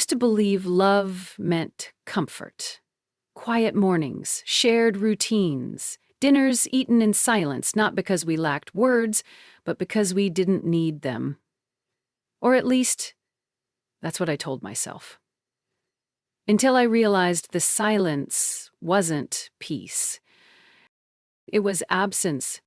used to believe love meant comfort. Quiet mornings, shared routines, dinners eaten in silence, not because we lacked words, but because we didn't need them. Or at least, that's what I told myself. Until I realized the silence wasn't peace. It was absence.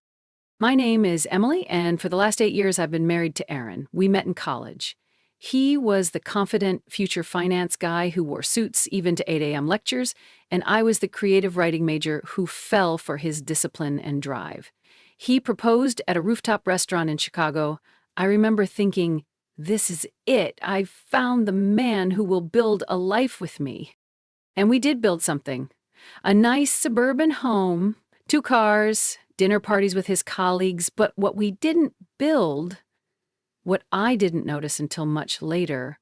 My name is Emily, and for the last 8 years I've been married to Aaron. We met in college. He was the confident future finance guy who wore suits even to 8 a.m. lectures, and I was the creative writing major who fell for his discipline and drive. He proposed at a rooftop restaurant in Chicago. I remember thinking, this is it. I've found the man who will build a life with me. And we did build something. A nice suburban home, 2 cars, dinner parties with his colleagues, but what we didn't build, what I didn't notice until much later,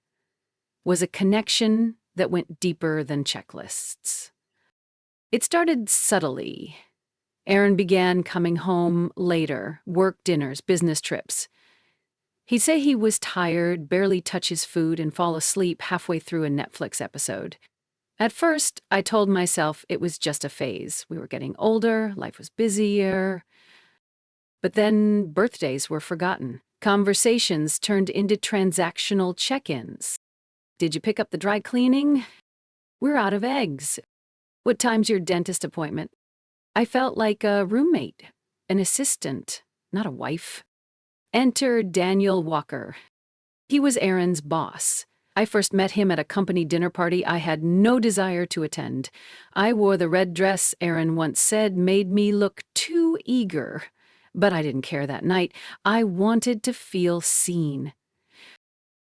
was a connection that went deeper than checklists. It started subtly. Aaron began coming home later, work dinners, business trips. He'd say he was tired, barely touch his food, and fall asleep halfway through a Netflix episode. At first, I told myself it was just a phase. We were getting older, life was busier. But then birthdays were forgotten. Conversations turned into transactional check-ins. Did you pick up the dry cleaning? We're out of eggs. What time's your dentist appointment? I felt like a roommate, an assistant, not a wife. Enter Daniel Walker. He was Aaron's boss. I first met him at a company dinner party I had no desire to attend. I wore the red dress Aaron once said made me look too eager. But I didn't care that night. I wanted to feel seen.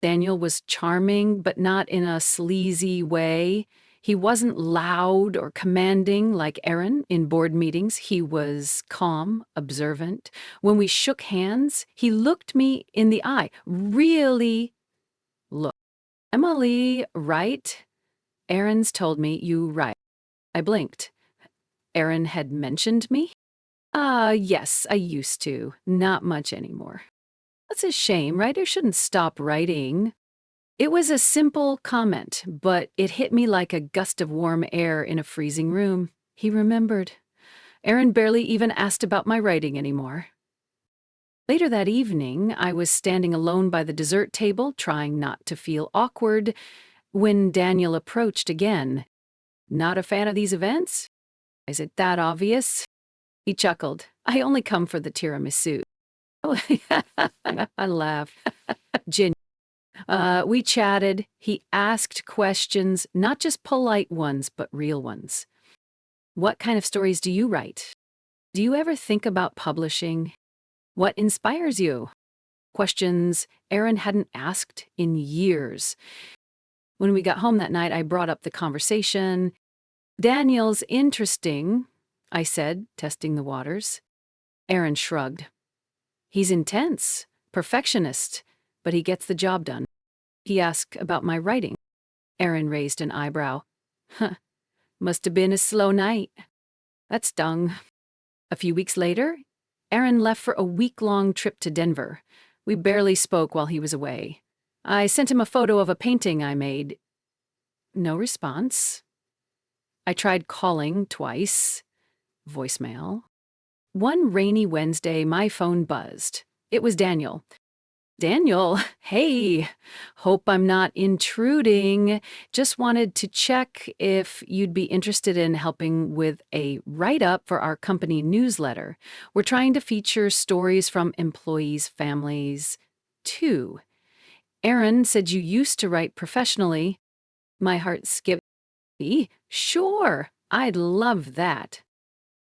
Daniel was charming, but not in a sleazy way. He wasn't loud or commanding like Aaron in board meetings. He was calm, observant. When we shook hands, he looked me in the eye. Really looked. Emily, right? Aaron's told me you right. I blinked. Aaron had mentioned me? Yes, I used to. Not much anymore. That's a shame. Writers shouldn't stop writing. It was a simple comment, but it hit me like a gust of warm air in a freezing room. He remembered. Aaron barely even asked about my writing anymore. Later that evening, I was standing alone by the dessert table, trying not to feel awkward, when Daniel approached again. Not a fan of these events? Is it that obvious? He chuckled. I only come for the tiramisu. I laughed. We chatted. He asked questions, not just polite ones, but real ones. What kind of stories do you write? Do you ever think about publishing? What inspires you? Questions Aaron hadn't asked in years. When we got home that night, I brought up the conversation. Daniel's interesting, I said, testing the waters. Aaron shrugged. He's intense, perfectionist, but he gets the job done. He asked about my writing. Aaron raised an eyebrow. Huh, must have been a slow night. That stung. A few weeks later, Aaron left for a week-long trip to Denver. We barely spoke while he was away. I sent him a photo of a painting I made. No response. I tried calling twice. Voicemail. One rainy Wednesday, my phone buzzed. It was Daniel. Daniel, hey, hope I'm not intruding. Just wanted to check if you'd be interested in helping with a write-up for our company newsletter. We're trying to feature stories from employees' families, too. Aaron said you used to write professionally. My heart skipped. Sure, I'd love that.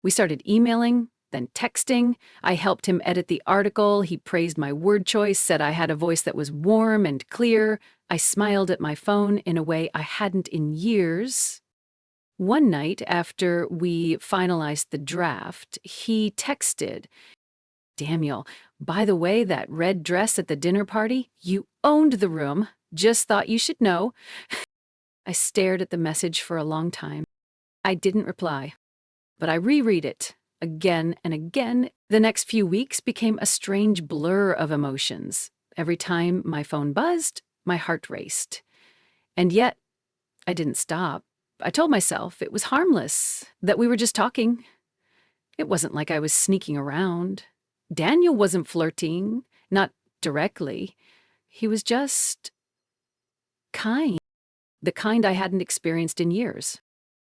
We started emailing, then texting. I helped him edit the article. He praised my word choice, said I had a voice that was warm and clear. I smiled at my phone in a way I hadn't in years. One night, after we finalized the draft, he texted, Daniel, by the way, that red dress at the dinner party, you owned the room. Just thought you should know. I stared at the message for a long time. I didn't reply, but I reread it. Again and again, the next few weeks became a strange blur of emotions. Every time my phone buzzed, my heart raced. And yet, I didn't stop. I told myself it was harmless, that we were just talking. It wasn't like I was sneaking around. Daniel wasn't flirting, not directly. He was just kind, the kind I hadn't experienced in years.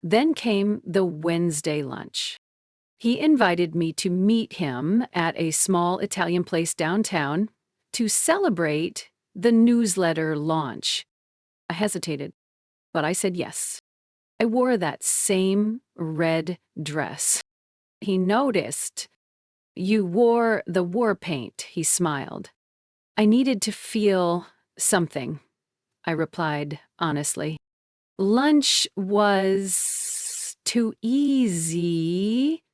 Then came the Wednesday lunch. He invited me to meet him at a small Italian place downtown to celebrate the newsletter launch. I hesitated, but I said yes. I wore that same red dress. He noticed. You wore the war paint, he smiled. I needed to feel something, I replied honestly. Lunch was too easy.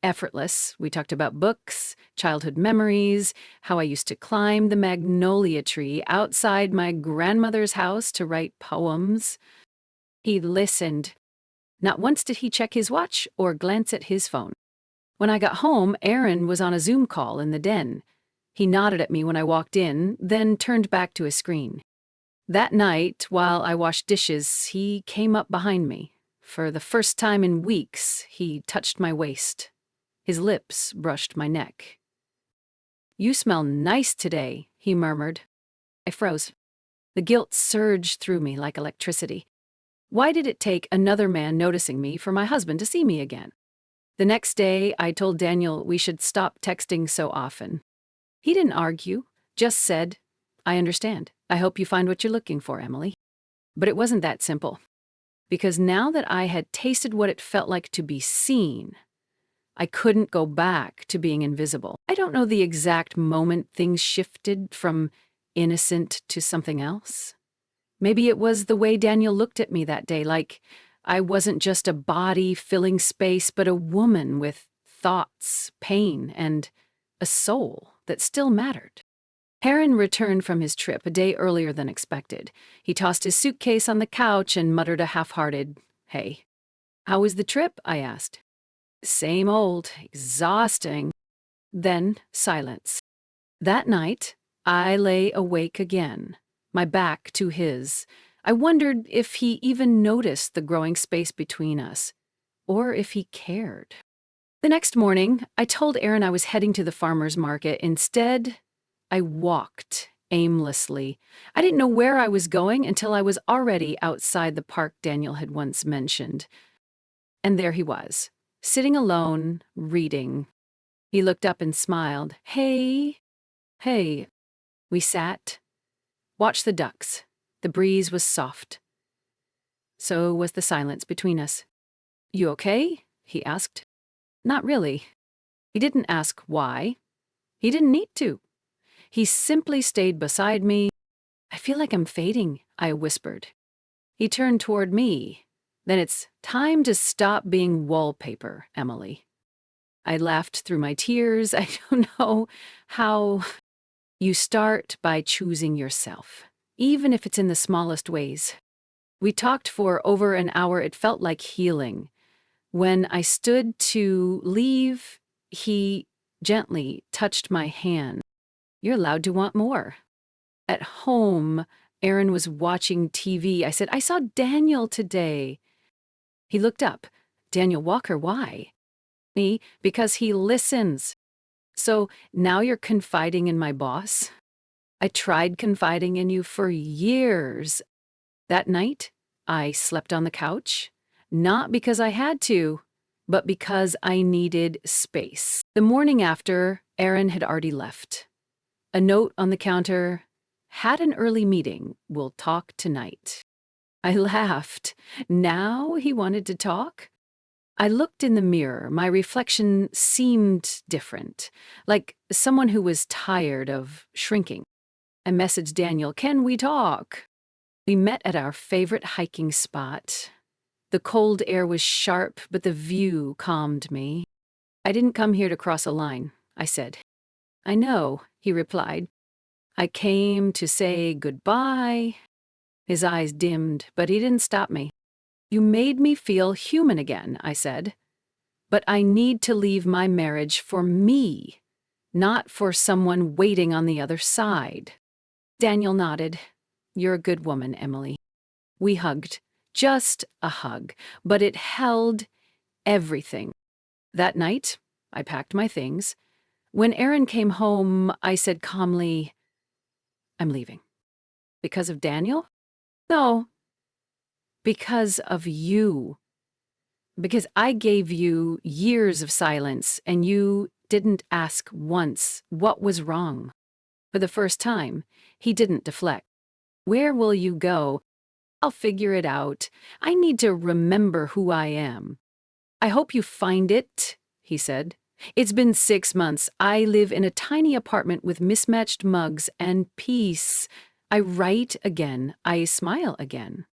Effortless. We talked about books, childhood memories, how I used to climb the magnolia tree outside my grandmother's house to write poems. He listened. Not once did he check his watch or glance at his phone. When I got home, Aaron was on a Zoom call in the den. He nodded at me when I walked in, then turned back to his screen. That night, while I washed dishes, he came up behind me. For the first time in weeks, he touched my waist. His lips brushed my neck. "You smell nice today," he murmured. I froze. The guilt surged through me like electricity. Why did it take another man noticing me for my husband to see me again? The next day, I told Daniel we should stop texting so often. He didn't argue, just said, "I understand. I hope you find what you're looking for, Emily." But it wasn't that simple. Because now that I had tasted what it felt like to be seen, I couldn't go back to being invisible. I don't know the exact moment things shifted from innocent to something else. Maybe it was the way Daniel looked at me that day, like I wasn't just a body filling space, but a woman with thoughts, pain, and a soul that still mattered. Heron returned from his trip a day earlier than expected. He tossed his suitcase on the couch and muttered a half-hearted, "Hey." "How was the trip?" I asked. "Same old, exhausting." Then silence. That night, I lay awake again, my back to his. I wondered if he even noticed the growing space between us, or if he cared. The next morning, I told Aaron I was heading to the farmer's market. Instead, I walked aimlessly. I didn't know where I was going until I was already outside the park Daniel had once mentioned. And there he was, sitting alone, reading. He looked up and smiled. "Hey." "Hey." We sat, watched the ducks. The breeze was soft. So was the silence between us. "You okay?" he asked. Not really. He didn't ask why. He didn't need to. He simply stayed beside me. "I feel like I'm fading," I whispered. He turned toward me. "Then it's time to stop being wallpaper, Emily." I laughed through my tears. I don't know how. You start by choosing yourself, even if it's in the smallest ways. We talked for over an hour. It felt like healing. When I stood to leave, he gently touched my hand. "You're allowed to want more." At home, Aaron was watching TV. I said, "I saw Daniel today." He looked up. "Daniel Walker, why?" "Me, because he listens." "So now you're confiding in my boss?" "I tried confiding in you for years." That night, I slept on the couch, not because I had to, but because I needed space. The morning after, Aaron had already left. A note on the counter, "Had an early meeting. We'll talk tonight." I laughed. Now he wanted to talk? I looked in the mirror. My reflection seemed different, like someone who was tired of shrinking. I messaged Daniel, "Can we talk?" We met at our favorite hiking spot. The cold air was sharp, but the view calmed me. "I didn't come here to cross a line," I said. "I know," he replied. "I came to say goodbye." His eyes dimmed, but he didn't stop me. "You made me feel human again," I said. "But I need to leave my marriage for me, not for someone waiting on the other side." Daniel nodded. "You're a good woman, Emily." We hugged. Just a hug. But it held everything. That night, I packed my things. When Aaron came home, I said calmly, "I'm leaving." Because of Daniel? No, because of you. Because I gave you years of silence and you didn't ask once what was wrong. For the first time, he didn't deflect. "Where will you go?" "I'll figure it out. I need to remember who I am." "I hope you find it," he said. "It's been 6 months. I live in a tiny apartment with mismatched mugs and peace. I write again. I smile again."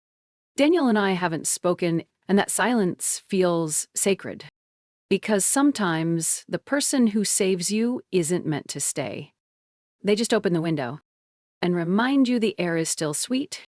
Daniel and I haven't spoken, and that silence feels sacred. Because sometimes the person who saves you isn't meant to stay. They just open the window and remind you the air is still sweet